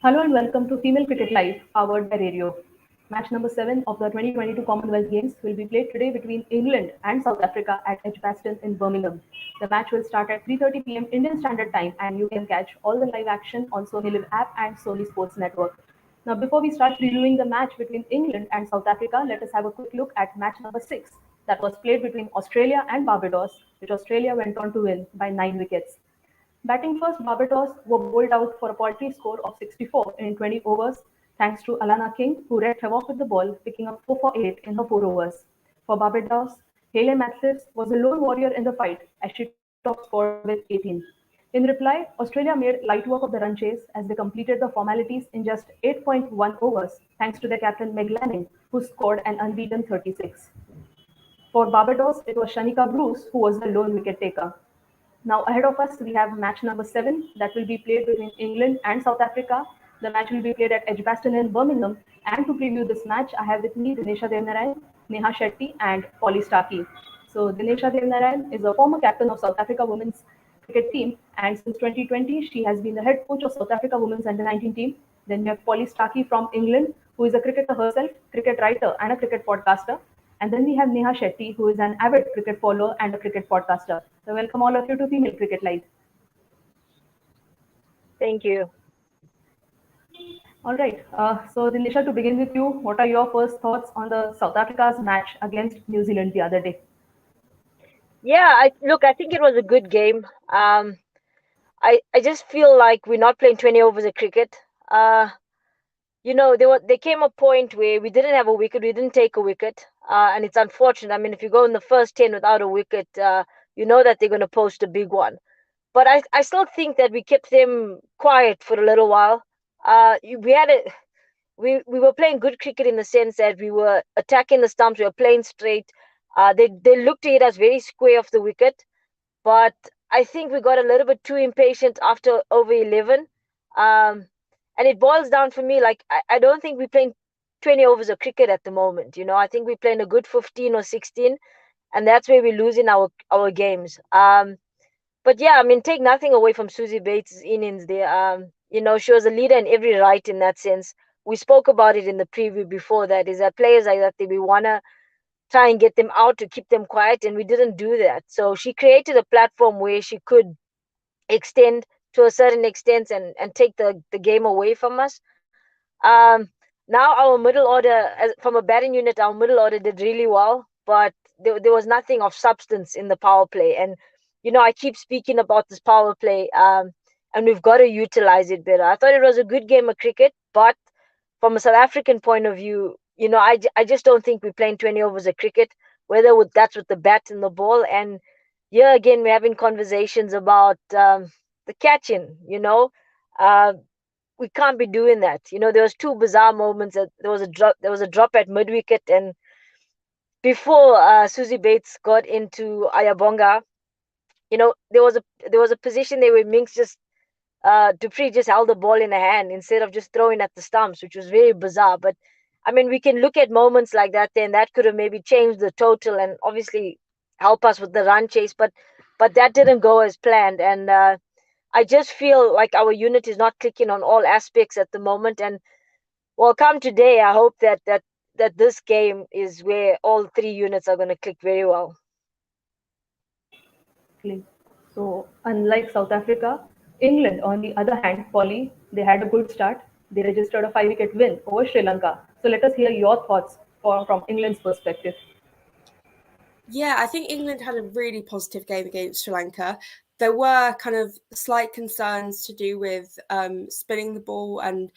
Hello and welcome to Female Cricket Live, powered by Radio. Match number 7 of the 2022 Commonwealth Games will be played today between England and South Africa at Edgbaston in Birmingham. The match will start at 3:30 p.m. Indian Standard Time, and you can catch all the live action on Sony Live app and Sony Sports Network. Now, before we start reviewing the match between England and South Africa, let us have a quick look at match number 6 that was played between Australia and Barbados, which Australia went on to win by 9 wickets. Batting first, Barbados were bowled out for a paltry score of 64 in 20 overs, thanks to Alana King, who wreaked havoc with the ball, picking up 4 for 8 in her 4 overs. For Barbados, Hayley Matthews was a lone warrior in the fight as she top scored with 18. In reply, Australia made light work of the run chase as they completed the formalities in just 8.1 overs, thanks to their captain Meg Lanning, who scored an unbeaten 36. For Barbados, it was Shanika Bruce who was the lone wicket taker. Now, ahead of us, we have match number 7 that will be played between England and South Africa. The match will be played at Edgbaston in Birmingham. And to preview this match, I have with me Dinesha Devnarayan, Neha Shetty, and Polly Starkey. So, Dinesha Devnarayan is a former captain of South Africa women's cricket team, and since 2020, she has been the head coach of South Africa women's under-19 team. Then we have Polly Starkey from England, who is a cricketer herself, cricket writer, and a cricket podcaster. And then we have Neha Shetty, who is an avid cricket follower and a cricket podcaster. So, welcome all of you to Female Cricket Live. Thank you. All right. So, Dinesha, to begin with you, what are your first thoughts on the South Africa's match against New Zealand the other day? Yeah, I think it was a good game. I just feel like we're not playing 20 overs of cricket. There came a point where we didn't have a wicket, we didn't take a wicket, and it's unfortunate. I mean, if you go in the first 10 without a wicket, you know that they're going to post a big one. But I still think that we kept them quiet for a little while. We had a we were playing good cricket in the sense that we were attacking the stumps, we were playing straight. They looked to hit us very square off the wicket, but I think we got a little bit too impatient after over 11. And it boils down for me, like, I don't think we're playing 20 overs of cricket at the moment. I think we're playing a good 15 or 16, and that's where we're losing our games. But yeah, I mean, take nothing away from Susie Bates' innings there. She was a leader in every right in that sense. We spoke about it in the preview before that, is that players like that, we want to try and get them out to keep them quiet, and we didn't do that. So she created a platform where she could extend to a certain extent and take the game away from us. Now our middle order, from a batting unit, our middle order did really well, but there was nothing of substance in the power play. And I keep speaking about this power play, and we've got to utilize it better. I thought it was a good game of cricket, but from a South African point of view, I just don't think we're playing 20 overs of cricket, that's with the bat and the ball. And yeah, again, we're having conversations about the catching. We can't be doing that. There was two bizarre moments. There was a drop at mid wicket, and before Susie Bates got into Ayabonga, there was a position there where Minks Dupree just held the ball in a hand instead of just throwing at the stumps, which was very bizarre. But I mean, we can look at moments like that, then that could have maybe changed the total and obviously help us with the run chase. But that didn't go as planned, and I just feel like our unit is not clicking on all aspects at the moment. And well, come today, I hope that this game is where all three units are going to click very well. So, unlike South Africa, England, on the other hand, Polly, they had a good start. They registered a 5-wicket win over Sri Lanka. So, let us hear your thoughts from England's perspective. Yeah, I think England had a really positive game against Sri Lanka. There were kind of slight concerns to do with spinning the ball, and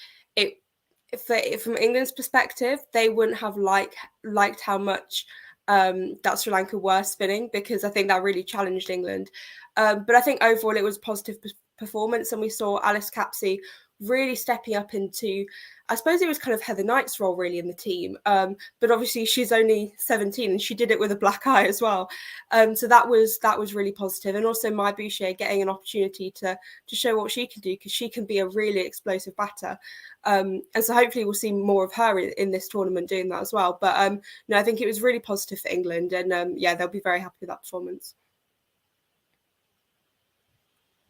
from England's perspective, they wouldn't have liked how much that Sri Lanka were spinning, because I think that really challenged England. But I think overall it was a positive performance, and we saw Alice Capsey really stepping up into, I suppose it was kind of Heather Knight's role really in the team. But obviously she's only 17 and she did it with a black eye as well. So that was really positive. And also Mai Boucher getting an opportunity to show what she can do, because she can be a really explosive batter. And so hopefully we'll see more of her in this tournament doing that as well. But no, I think it was really positive for England, and yeah, they'll be very happy with that performance.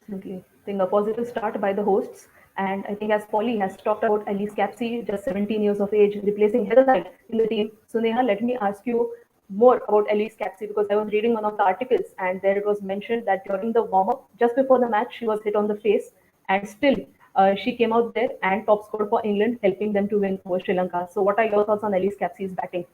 Absolutely. I think a positive start by the hosts. And I think as Polly has talked about Elise Capsey, just 17 years of age, replacing Heather Knight in the team. So Neha, let me ask you more about Elise Capsey because I was reading one of the articles and there it was mentioned that during the warm-up, just before the match, she was hit on the face and still she came out there and top scored for England, helping them to win over Sri Lanka. So what are your thoughts on Elise Capsey's batting?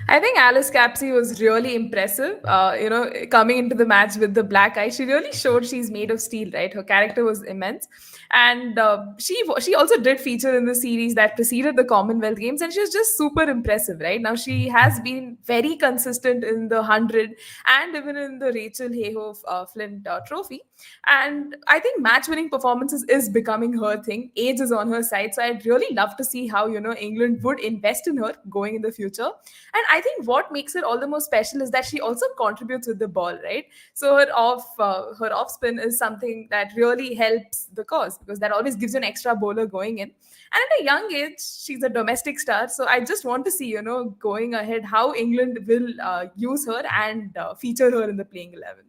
I think Alice Capsey was really impressive. Coming into the match with the black eye, she really showed she's made of steel. Right, her character was immense, and she also did feature in the series that preceded the Commonwealth Games, and she was just super impressive. Right now, she has been very consistent in the 100 and even in the Rachel Hayhoe Flint Trophy. And I think match-winning performances is becoming her thing. Age is on her side, so I'd really love to see how England would invest in her going in the future. And I think what makes it all the more special is that she also contributes with the ball, right? So her off spin is something that really helps the cause because that always gives you an extra bowler going in. And at a young age, she's a domestic star. So I just want to see, going ahead, how England will use her and feature her in the playing 11.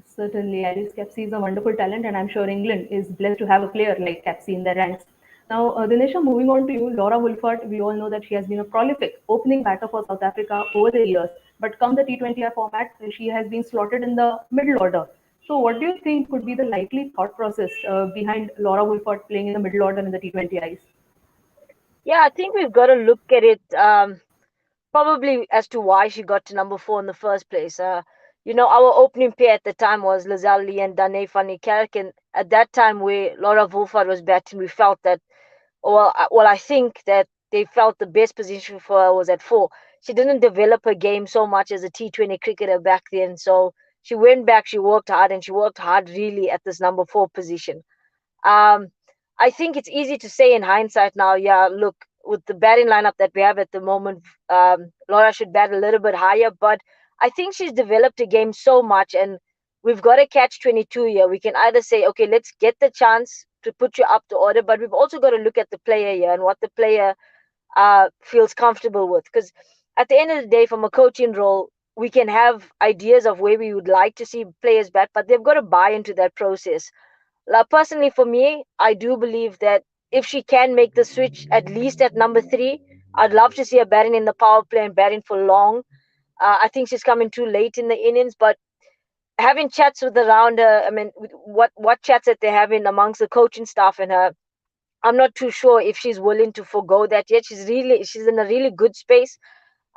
Certainly, Alice Capsey is a wonderful talent, and I'm sure England is blessed to have a player like Capsey in their ranks. Now, Dinesha, moving on to you, Laura Wilford, we all know that she has been a prolific opening batter for South Africa over the years, but come the T20I format, she has been slotted in the middle order. So, what do you think could be the likely thought process behind Laura Wilford playing in the middle order in the T20Is? Yeah, I think we've got to look at it probably as to why she got to number 4 in the first place. Our opening pair at the time was Lazelle Lee and Dane van Niekerk, and at that time where Laura Wilford was batting, we felt that, I think that they felt the best position for her was at 4. She didn't develop her game so much as a T20 cricketer back then, so she went back, she worked hard, and she worked hard really at this number 4 position. Um, I think it's easy to say in hindsight now, yeah, look, with the batting lineup that we have at the moment, Laura should bat a little bit higher, but I think she's developed a game so much, and we've got a catch 22 here. We can either say, okay, let's get the chance to put you up to order, but we've also got to look at the player here and what the player feels comfortable with. Because at the end of the day, from a coaching role, we can have ideas of where we would like to see players bat, but they've got to buy into that process. Personally, for me, I do believe that if she can make the switch at least at number 3, I'd love to see her batting in the power play and batting for long. I think she's coming too late in the innings, but having chats with around her, I mean, what chats that they're having amongst the coaching staff and her, I'm not too sure if she's willing to forego that yet. She's in a really good space.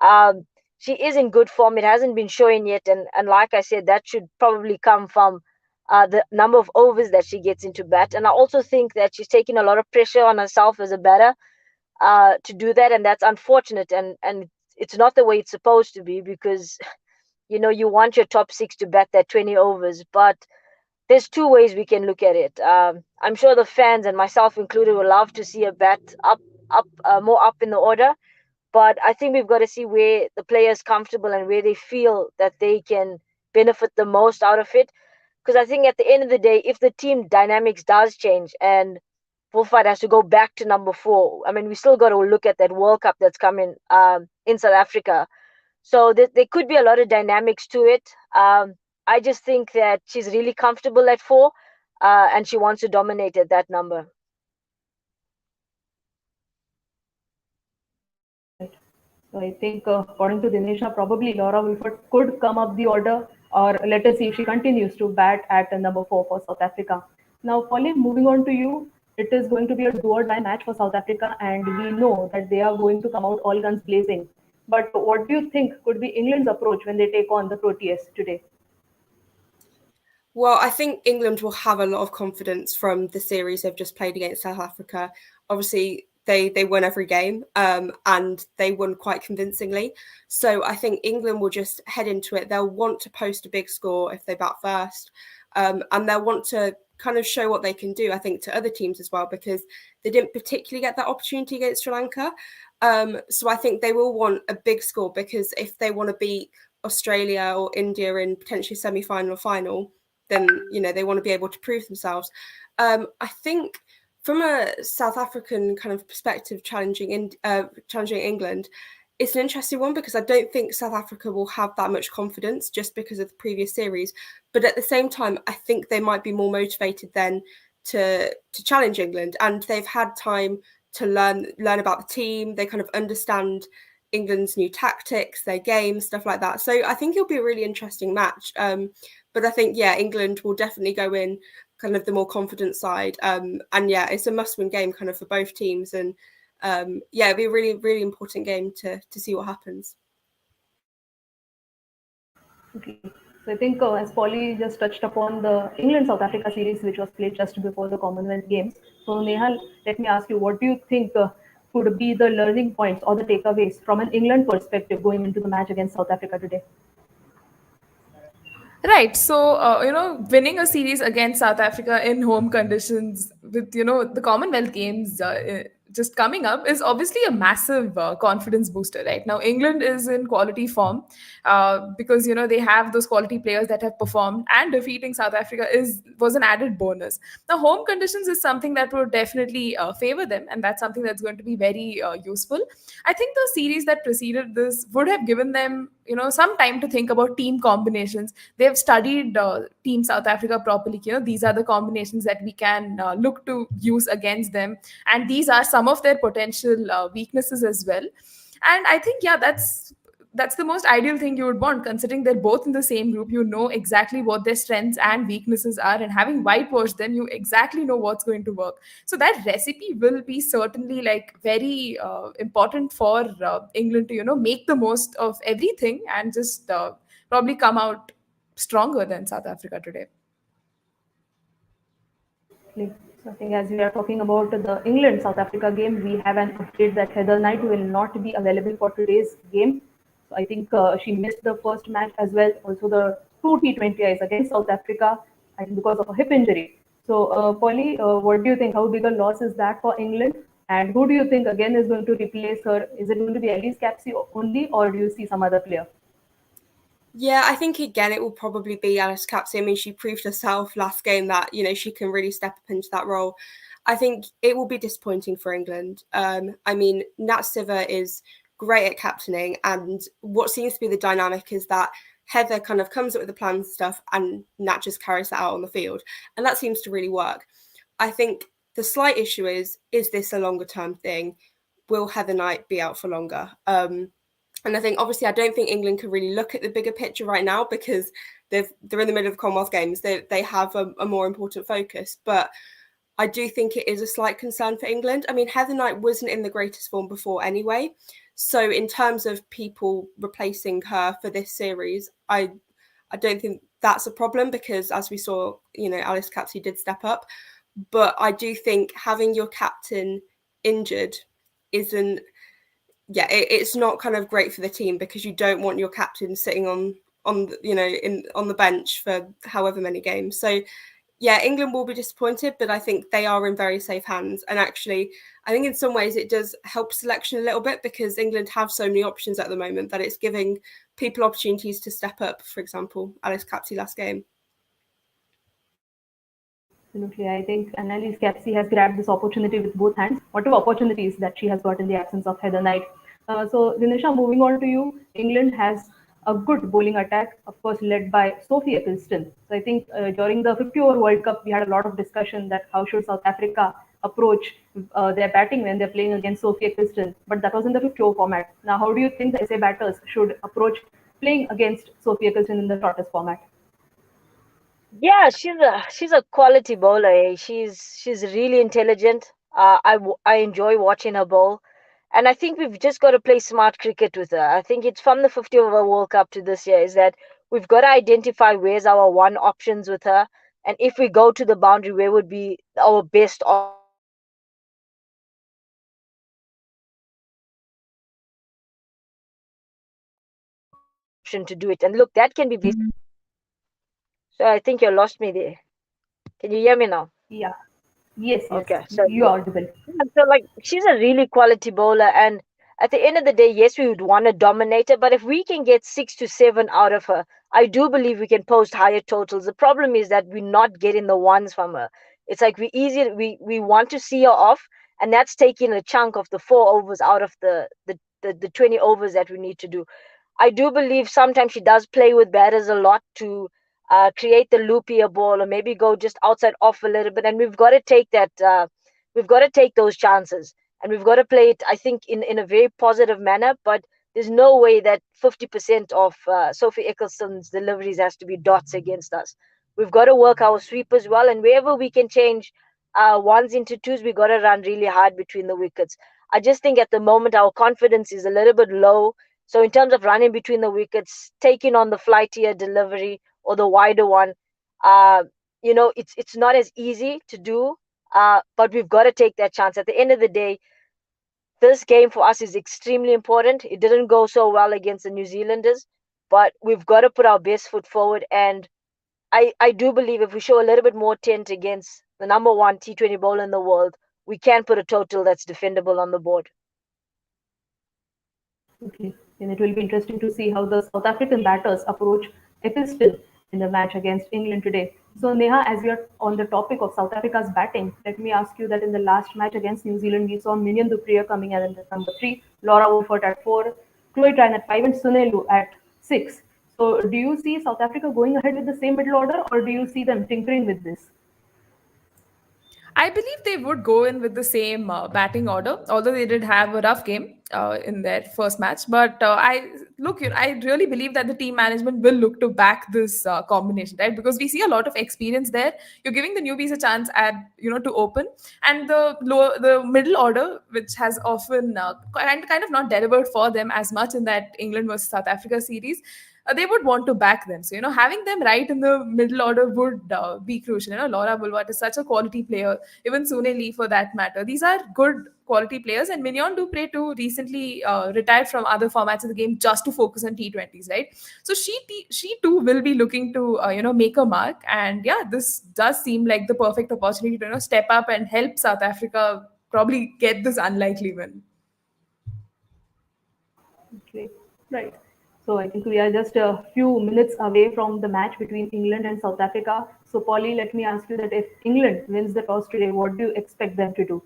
Um, she is in good form. It hasn't been showing yet, and like I said, that should probably come from the number of overs that she gets into bat. And I also think that she's taking a lot of pressure on herself as a batter to do that, and that's unfortunate. And it's not the way it's supposed to be because you want your top 6 to bat that 20 overs, but there's two ways we can look at it. I'm sure the fans and myself included would love to see a bat more up in the order, but I think we've got to see where the player is comfortable and where they feel that they can benefit the most out of it. Because I think at the end of the day, if the team dynamics does change and Wilford has to go back to number 4, I mean, we still got to look at that World Cup that's coming in South Africa. So there could be a lot of dynamics to it. I just think that she's really comfortable at 4 and she wants to dominate at that number. So I think, according to Dinesha, probably Laura Wilford could come up the order, or let us see if she continues to bat at number 4 for South Africa. Now, Pauline, moving on to you, it is going to be a do or die match for South Africa, and we know that they are going to come out all guns blazing. But what do you think could be England's approach when they take on the Proteas today? Well, I think England will have a lot of confidence from the series they've just played against South Africa. Obviously, they won every game and they won quite convincingly. So I think England will just head into it. They'll want to post a big score if they bat first. And they'll want to kind of show what they can do, I think, to other teams as well, because they didn't particularly get that opportunity against Sri Lanka. So I think they will want a big score because if they want to beat Australia or India in potentially semi-final or final, then they want to be able to prove themselves. I think from a South African kind of perspective, challenging England, it's an interesting one because I don't think South Africa will have that much confidence just because of the previous series. But at the same time, I think they might be more motivated then to challenge England, and they've had time to learn about the team. They kind of understand England's new tactics, their game, stuff like that. So I think it'll be a really interesting match. But I think, yeah, England will definitely go in kind of the more confident side. And yeah, it's a must-win game kind of for both teams. And yeah, it'll be a really, really important game to see what happens. Okay. So I think as Polly just touched upon the England-South Africa series, which was played just before the Commonwealth Games. So Nehal, let me ask you, what do you think could be the learning points or the takeaways from an England perspective going into the match against South Africa today? Right. So, winning a series against South Africa in home conditions with, the Commonwealth Games just coming up is obviously a massive confidence booster, right? Now, England is in quality form because, they have those quality players that have performed, and defeating South Africa was an added bonus. Now, home conditions is something that would definitely favor them, and that's something that's going to be very useful. I think the series that preceded this would have given them, some time to think about team combinations. They've studied Team South Africa properly. These are the combinations that we can look to use against them, and these are some of their potential weaknesses as well. And I think, yeah, that's the most ideal thing you would want, considering they're both in the same group. You know exactly what their strengths and weaknesses are, and having whitewashed them, you exactly know what's going to work. So that recipe will be certainly like very important for England to make the most of everything and just probably come out stronger than South Africa today. So I think as we are talking about the England-South Africa game, we have an update that Heather Knight will not be available for today's game. So I think she missed the first match as well, also the two T20Is against South Africa, I think because of a hip injury. So Polly, what do you think? How big a loss is that for England? And who do you think again is going to replace her? Is it going to be Alice Capsey only, or do you see some other player? Yeah, I think again it will probably be Alice Capsey. I mean, she proved herself last game that she can really step up into that role. I think it will be disappointing for England. I mean, Nat Siver is great at captaining, and what seems to be the dynamic is that Heather kind of comes up with the plan stuff, and Nat just carries that out on the field, and that seems to really work. I think the slight issue is this a longer term thing? Will Heather Knight be out for longer? And I think, obviously, I don't think England can really look at the bigger picture right now because they're in the middle of Commonwealth Games. They have a more important focus. But I do think it is a slight concern for England. I mean, Heather Knight wasn't in the greatest form before anyway. So in terms of people replacing her for this series, I don't think that's a problem because, as we saw, Alice Capsey did step up. But I do think having your captain injured isn't... Yeah, it's not kind of great for the team because you don't want your captain sitting on the bench for however many games. So yeah, England will be disappointed, but I think they are in very safe hands. And actually, I think in some ways it does help selection a little bit because England have so many options at the moment that it's giving people opportunities to step up. For example, Alice Capsey last game. Absolutely. I think Annalise Capsey has grabbed this opportunity with both hands, whatever opportunities that she has got in the absence of Heather Knight. So, Dinesha, moving on to you, England has a good bowling attack, of course, led by Sophie Ecclestone. So, I think during the 50-over World Cup, we had a lot of discussion that how should South Africa approach their batting when they're playing against Sophie Ecclestone. But that was in the 50-over format. Now, how do you think the SA batters should approach playing against Sophie Ecclestone in the shortest format? Yeah, she's a quality bowler. She's really intelligent. I enjoy watching her bowl, and I think we've just got to play smart cricket with her. I think it's from the 50 over World Cup to this year is that we've got to identify where's our one options with her, and if we go to the boundary, where would be our best option to do it. And look, that can be. So I think you lost me there. Can you hear me now? Yeah. Yes. Okay. So you are audible. So like she's a really quality bowler, and at the end of the day, yes, we would want to dominate her, but if we can get 6 to 7 out of her, I do believe we can post higher totals. The problem is that we're not getting the ones from her. It's like we want to see her off, and that's taking a chunk of the 4 overs out of the the 20 overs that we need to do. I do believe sometimes she does play with batters a lot to create the loopier ball, or maybe go just outside off a little bit. And we've got to take that. We've got to take those chances, and we've got to play it, I think, in a very positive manner. But there's no way that 50% of Sophie Eccleston's deliveries has to be dots against us. We've got to work our sweep as well, and wherever we can change ones into twos, we got to run really hard between the wickets. I just think at the moment our confidence is a little bit low. So in terms of running between the wickets, taking on the flightier delivery or the wider one, uh, it's not as easy to do. But we've got to take that chance. At the end of the day, this game for us is extremely important. It didn't go so well against the New Zealanders, but we've got to put our best foot forward. And I do believe if we show a little bit more tent against the number one T20 bowler in the world, we can put a total that's defendable on the board. Okay, and it will be interesting to see how the South African batters approach Eccleston in the match against England today. So, Neha, as you're on the topic of South Africa's batting, let me ask you that in the last match against New Zealand, we saw Minion Dupriya coming in at number 3, Laura Wilford at 4, Chloe Tran at 5, and Sunelu at 6. So, do you see South Africa going ahead with the same middle order, or do you see them tinkering with this? I believe they would go in with the same batting order, although they did have a rough game in their first match. But I really believe that the team management will look to back this combination, right? Because we see a lot of experience there. You're giving the newbies a chance to open, and the middle order, which has often kind of not delivered for them as much in that England versus South Africa series. They would want to back them. So, having them right in the middle order would be crucial. Laura Bulwat is such a quality player, even Sune Lee for that matter. These are good quality players, and Mignon Dupre too recently retired from other formats of the game just to focus on T20s, right? So she too will be looking to make a mark, and yeah, this does seem like the perfect opportunity to step up and help South Africa probably get this unlikely win. Okay, right. So I think we are just a few minutes away from the match between England and South Africa. So, Polly, let me ask you that if England wins the toss today, what do you expect them to do?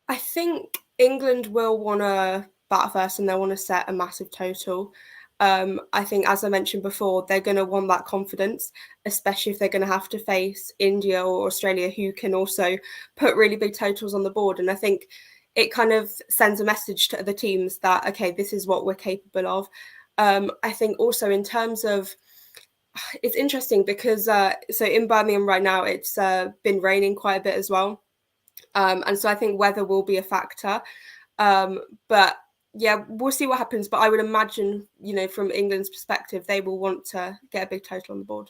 I think England will want to bat first and they'll want to set a massive total. I think, as I mentioned before, they're going to want that confidence, especially if they're going to have to face India or Australia, who can also put really big totals on the board. And I think it kind of sends a message to other teams that, okay, this is what we're capable of. I think also in terms of, it's interesting because so in Birmingham right now, it's been raining quite a bit as well. And so I think weather will be a factor. But yeah, we'll see what happens. But I would imagine, from England's perspective, they will want to get a big total on the board.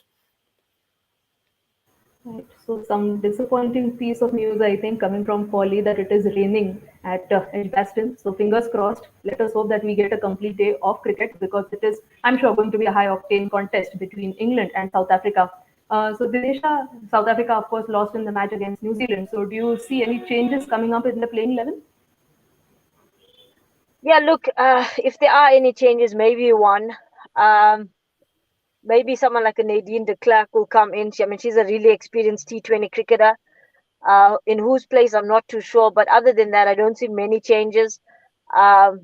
Right. So some disappointing piece of news, I think, coming from Folly, that it is raining at Edgbaston. So fingers crossed. Let us hope that we get a complete day of cricket, because it is, I'm sure, going to be a high octane contest between England and South Africa. So Dinesha, South Africa, of course, lost in the match against New Zealand. So do you see any changes coming up in the playing 11? Yeah, look, if there are any changes, maybe one. Maybe someone like a Nadine de Klerk will come in. She's a really experienced T20 cricketer. In whose place, I'm not too sure. But other than that, I don't see many changes. I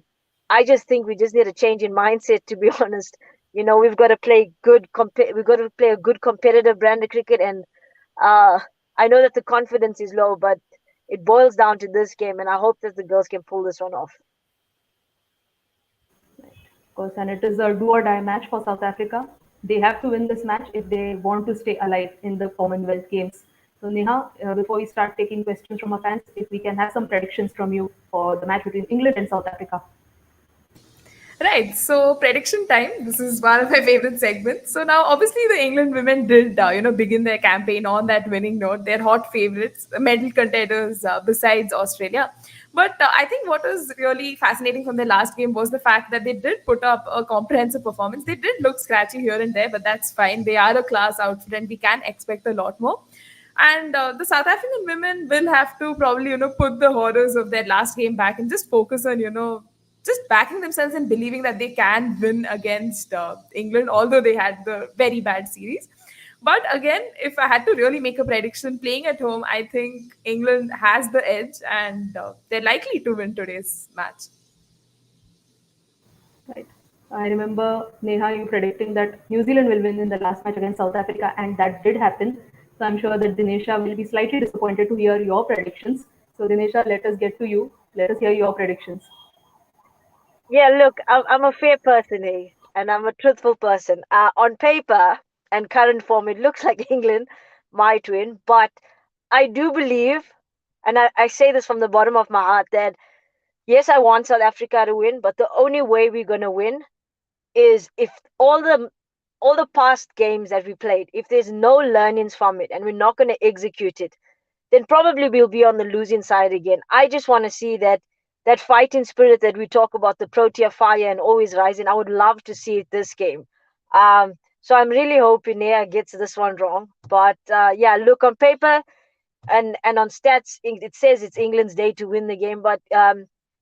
just think we just need a change in mindset, to be honest. We've got to play we've got to play a good competitive brand of cricket. And I know that the confidence is low, but it boils down to this game. And I hope that the girls can pull this one off. Of course, and it is a do or die match for South Africa. They have to win this match if they want to stay alive in the Commonwealth Games. So, Neha, before we start taking questions from our fans, if we can have some predictions from you for the match between England and South Africa. Right, so prediction time. This is one of my favorite segments. So now, obviously, the England women did, begin their campaign on that winning note. They're hot favorites, medal contenders besides Australia. But I think what was really fascinating from their last game was the fact that they did put up a comprehensive performance. They did look scratchy here and there, but that's fine. They are a class outfit, and we can expect a lot more. And the South African women will have to probably, put the horrors of their last game back and just focus on, just backing themselves and believing that they can win against England, although they had the very bad series. But again, if I had to really make a prediction playing at home, I think England has the edge and they're likely to win today's match. Right. I remember, Neha, you predicting that New Zealand will win in the last match against South Africa, and that did happen. So I'm sure that Dinesha will be slightly disappointed to hear your predictions. So Dinesha, let us get to you. Let us hear your predictions. Yeah, look, I'm a fair person, eh? And I'm a truthful person. On paper and current form, it looks like England might win, but I do believe, and I say this from the bottom of my heart, that yes, I want South Africa to win, but the only way we're gonna win is if all the past games that we played, if there's no learnings from it and we're not gonna execute it, then probably we'll be on the losing side again. I just want to see that fighting spirit that we talk about, the Protea fire and always rising. I would love to see it this game. So I'm really hoping Nea gets this one wrong. But yeah, look, on paper and on stats, it says it's England's day to win the game. But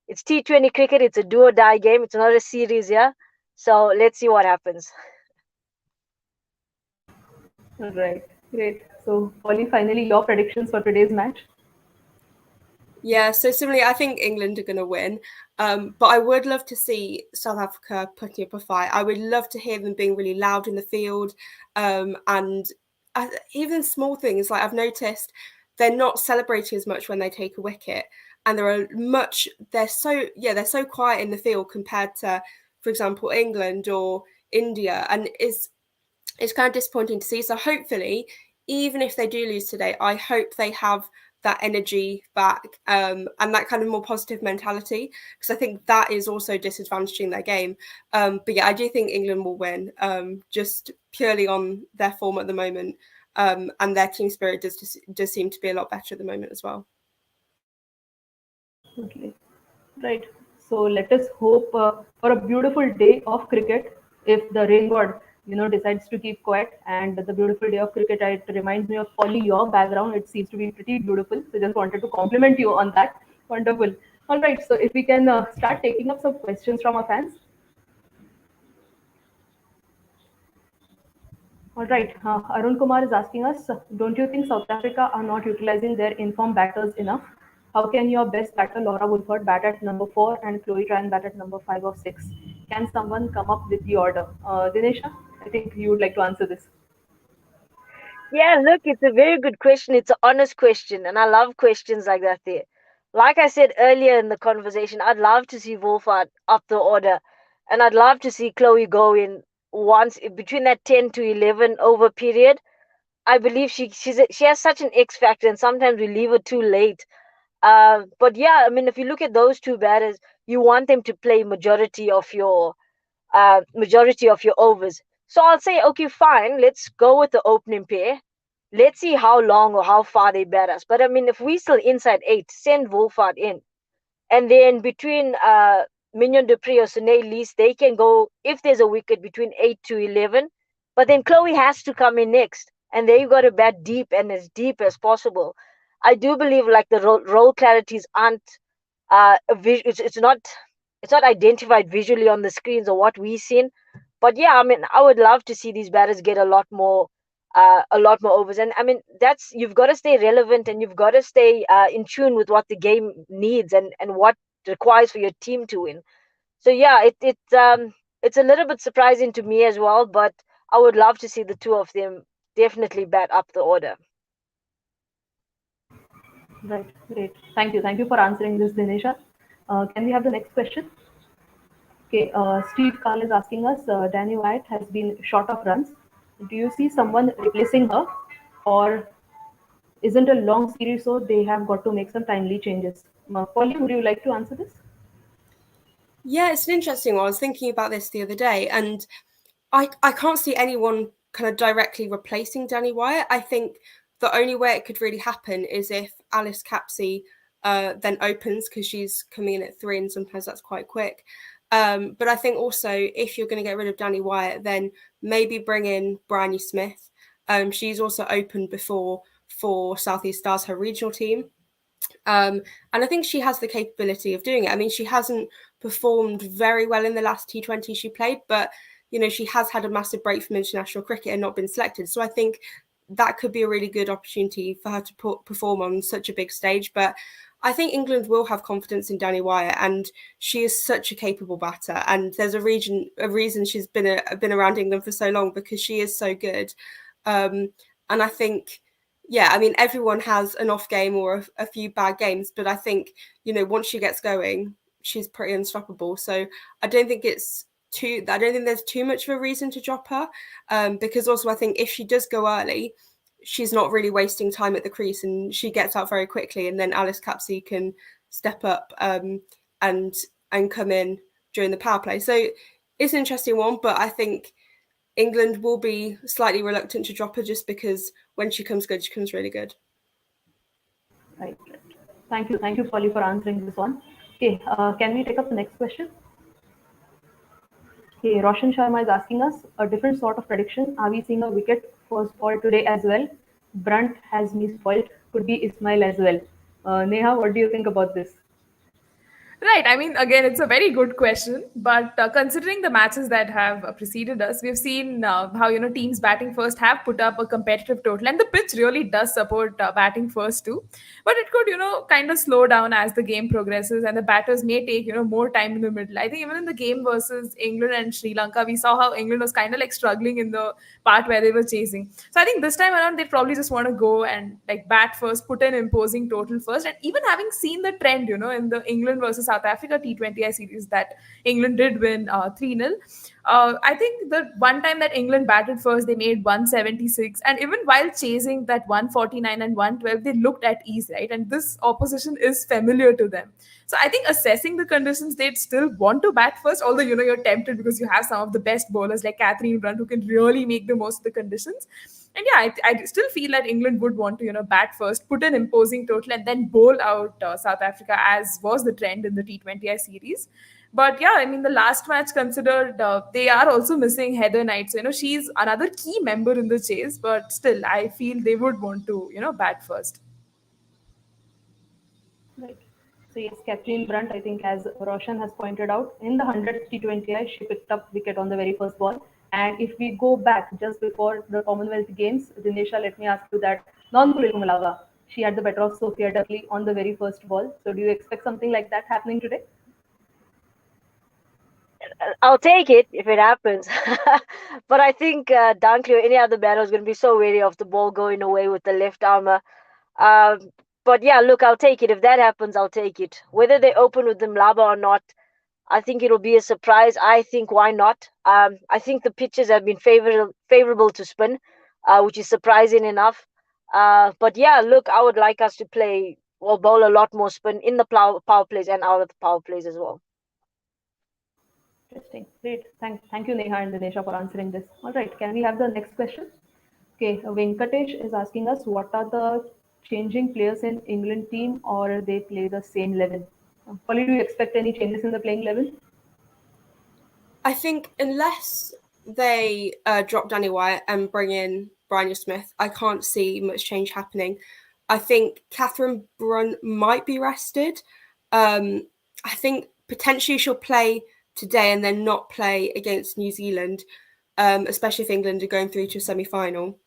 it's T20 cricket. It's a do or die game. It's not a series, yeah. So let's see what happens. Right. Great. So, Polly, finally, your predictions for today's match. Yeah, so similarly, I think England are going to win. But I would love to see South Africa putting up a fight. I would love to hear them being really loud in the field. And even small things, like I've noticed they're not celebrating as much when they take a wicket. And they're so quiet in the field compared to, for example, England or India. And it's kind of disappointing to see. So hopefully, even if they do lose today, I hope they have that energy back and that kind of more positive mentality, because I think that is also disadvantaging their game. But yeah, I do think England will win, just purely on their form at the moment, and their team spirit does seem to be a lot better at the moment as well. Okay. Right. So let us hope for a beautiful day of cricket. If the rain god, decides to keep quiet, and the beautiful day of cricket, it reminds me of Polly, your background. It seems to be pretty beautiful. So just wanted to compliment you on that. Wonderful. All right. So if we can start taking up some questions from our fans. All right. Arun Kumar is asking us, don't you think South Africa are not utilizing their informed batters enough? How can your best batter, Laura Wilford, bat at number 4 and Chloe Tran bat at number 5 or 6? Can someone come up with the order? Dinesha, I think you would like to answer this. Yeah, look, it's a very good question. It's an honest question, and I love questions like that there. Like I said earlier in the conversation, I'd love to see Wolford up the order, and I'd love to see Chloe go in once between that 10 to 11 over period. I believe she has such an X factor, and sometimes we leave her too late. But yeah, I mean, if you look at those two batters, you want them to play majority of your overs. So I'll say, okay, fine, let's go with the opening pair. Let's see how long or how far they bat us. But I mean, if we still inside 8, send Wolford in. And then between Mignon Dupree or Sune Lease, they can go, if there's a wicket, between 8 to 11. But then Chloe has to come in next. And there you got to bat deep and as deep as possible. I do believe like the role clarities aren't, it's not identified visually on the screens or what we've seen. But yeah, I mean, I would love to see these batters get a lot more overs. And I mean, that's you've got to stay relevant and you've got to stay in tune with what the game needs and what requires for your team to win. So yeah, it's a little bit surprising to me as well, but I would love to see the two of them definitely bat up the order. Right. Great. Thank you. Thank you for answering this, Dinesha. Can we have the next question? Okay. Steve Carl is asking us, Danny White has been short of runs. Do you see someone replacing her, or isn't a long series, so they have got to make some timely changes? Polly, would you like to answer this? Yeah, it's an interesting one. I was thinking about this the other day, and I can't see anyone kind of directly replacing Danny Wyatt. I think the only way it could really happen is if Alice Capsey then opens, because she's coming in at 3 and sometimes that's quite quick. But I think also if you're going to get rid of Danny Wyatt, then maybe bring in Bryony Smith. She's also opened before for Southeast Stars, her regional team. And I think she has the capability of doing it. I mean, she hasn't performed very well in the last T20 she played, but she has had a massive break from international cricket and not been selected. So I think that could be a really good opportunity for her to perform on such a big stage. But I think England will have confidence in Danny Wyatt, and she is such a capable batter. And there's a reason she's been around England for so long, because she is so good. And I think, yeah, I mean, everyone has an off game or a few bad games, but I think, once she gets going, she's pretty unstoppable. So I don't think there's too much of a reason to drop her, because also I think if she does go early, she's not really wasting time at the crease, and she gets out very quickly, and then Alice Capsey can step up and come in during the power play. So it's an interesting one, but I think England will be slightly reluctant to drop her, just because when she comes good, she comes really good. Right. Thank you, Polly, for answering this one. Okay, can we take up the next question? Okay, Roshan Sharma is asking us a different sort of prediction. Are we seeing a wicket first ball today as well? Brunt has me spoiled. Could be Ismail as well. Neha, what do you think about this? Right. I mean, again, it's a very good question. But considering the matches that have preceded us, we've seen how teams batting first have put up a competitive total, and the pitch really does support batting first too. But it could kind of slow down as the game progresses, and the batters may take more time in the middle. I think even in the game versus England and Sri Lanka, we saw how England was kind of like struggling in the part where they were chasing. So I think this time around, they probably just want to go and like bat first, put an imposing total first, and even having seen the trend, in the England versus South Africa T20I series that England did win 3-0. I think the one time that England batted first, they made 176. And even while chasing that 149 and 112, they looked at ease, right? And this opposition is familiar to them. So I think assessing the conditions, they'd still want to bat first, although, you're tempted because you have some of the best bowlers like Catherine Brunt who can really make the most of the conditions. And yeah, I still feel that England would want to, bat first, put an imposing total, and then bowl out South Africa, as was the trend in the T20I series. But yeah, I mean, the last match considered, they are also missing Heather Knight. So, she's another key member in the chase, but still, I feel they would want to, bat first. Right. So yes, Catherine Brunt, I think, as Roshan has pointed out, in the 100th T20I, she picked up wicket on the very first ball. And if we go back just before the Commonwealth Games, Dinesha, let me ask you that non-Malaga, she had the better of Sophia Duckley on the very first ball. So do you expect something like that happening today? I'll take it if it happens. But I think Dunkley or any other batter is going to be so wary of the ball going away with the left armour. But yeah, look, I'll take it. If that happens, I'll take it. Whether they open with the Mlaba or not, I think it'll be a surprise. I think why not? I think the pitches have been favorable to spin, which is surprising enough. But yeah, look, I would like us to bowl a lot more spin in the power plays and out of the power plays as well. Interesting. Great. Thank you, Neha and Dinesha, for answering this. All right. Can we have the next question? Okay. Venkatesh is asking us, what are the changing players in England team, or they play the same 11? Polly, do you expect any changes in the playing 11? I think unless they drop Danny Wyatt and bring in Brian Smith, I can't see much change happening. I think Catherine Brunt might be rested. I think potentially she'll play today and then not play against New Zealand, especially if England are going through to a semi-final,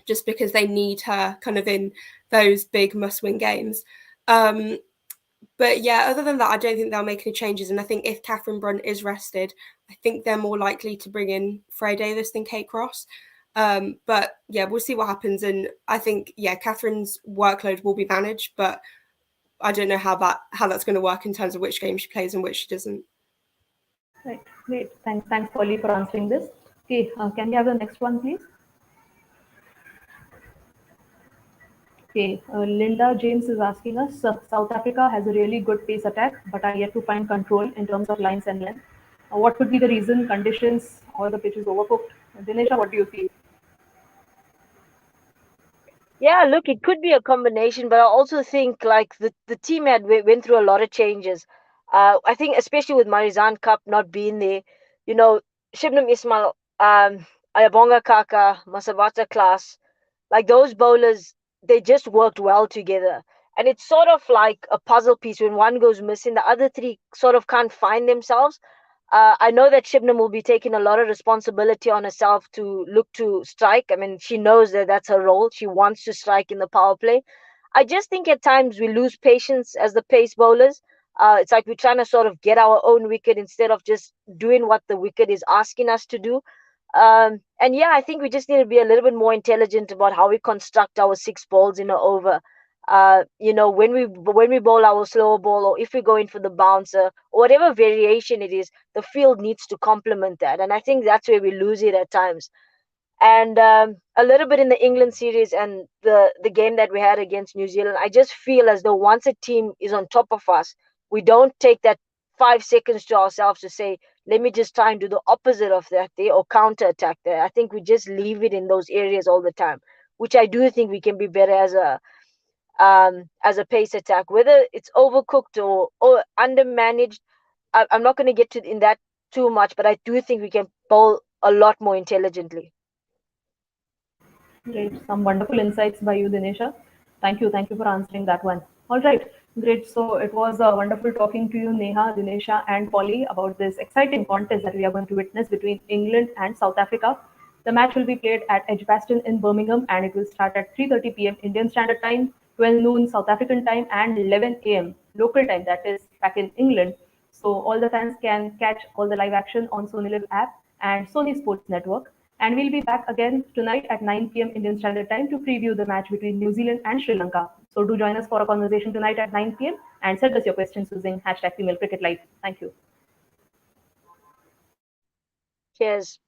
just because they need her kind of in those big must-win games. But yeah, other than that, I don't think they'll make any changes. And I think if Catherine Brunt is rested, I think they're more likely to bring in Freya Davis than Kate Cross. But yeah, we'll see what happens. And I think, yeah, Catherine's workload will be managed, but I don't know how that's going to work in terms of which game she plays and which she doesn't. Right. Great. Thanks, Polly, for answering this. Okay. Can we have the next one, please? Okay. Linda James is asking us, South Africa has a really good pace attack, but are yet to find control in terms of lines and length. What could be the reason? Conditions, or the pitch is overcooked? Dinesha, what do you feel? Yeah, look, it could be a combination, but I also think like the team went through a lot of changes. I think especially with Marizanne Cup not being there, Shibnam Ismail, Ayabonga Kaka, Masabata Class, like those bowlers, they just worked well together. And it's sort of like a puzzle piece. When one goes missing, the other three sort of can't find themselves. I know that Shibnam will be taking a lot of responsibility on herself to look to strike. I mean, she knows that that's her role. She wants to strike in the power play. I just think at times we lose patience as the pace bowlers. It's like we're trying to sort of get our own wicket instead of just doing what the wicket is asking us to do. And yeah, I think we just need to be a little bit more intelligent about how we construct our six balls in an over. When we bowl our slower ball, or if we go in for the bouncer, or whatever variation it is, the field needs to complement that. And I think that's where we lose it at times. And a little bit in the England series and the game that we had against New Zealand, I just feel as though once a team is on top of us, we don't take that 5 seconds to ourselves to say, let me just try and do the opposite of that there or counter attack there. I think we just leave it in those areas all the time, which I do think we can be better as a pace attack, whether it's overcooked or undermanaged. I'm not going to get to in that too much, but I do think we can bowl a lot more intelligently. Great. Some wonderful insights by you, Dinesha. Thank you. Thank you for answering that one. All right. Great. So it was wonderful talking to you, Neha, Dinesha, and Polly about this exciting contest that we are going to witness between England and South Africa. The match will be played at Edgbaston in Birmingham, and it will start at 3:30 p.m. Indian Standard Time, 12 noon South African time, and 11 a.m. local time, that is back in England. So all the fans can catch all the live action on Sony Live app and Sony Sports Network. And we'll be back again tonight at 9 p.m. Indian Standard Time to preview the match between New Zealand and Sri Lanka. So do join us for a conversation tonight at 9 p.m. and send us your questions using #FemaleCricketLive. Thank you. Cheers.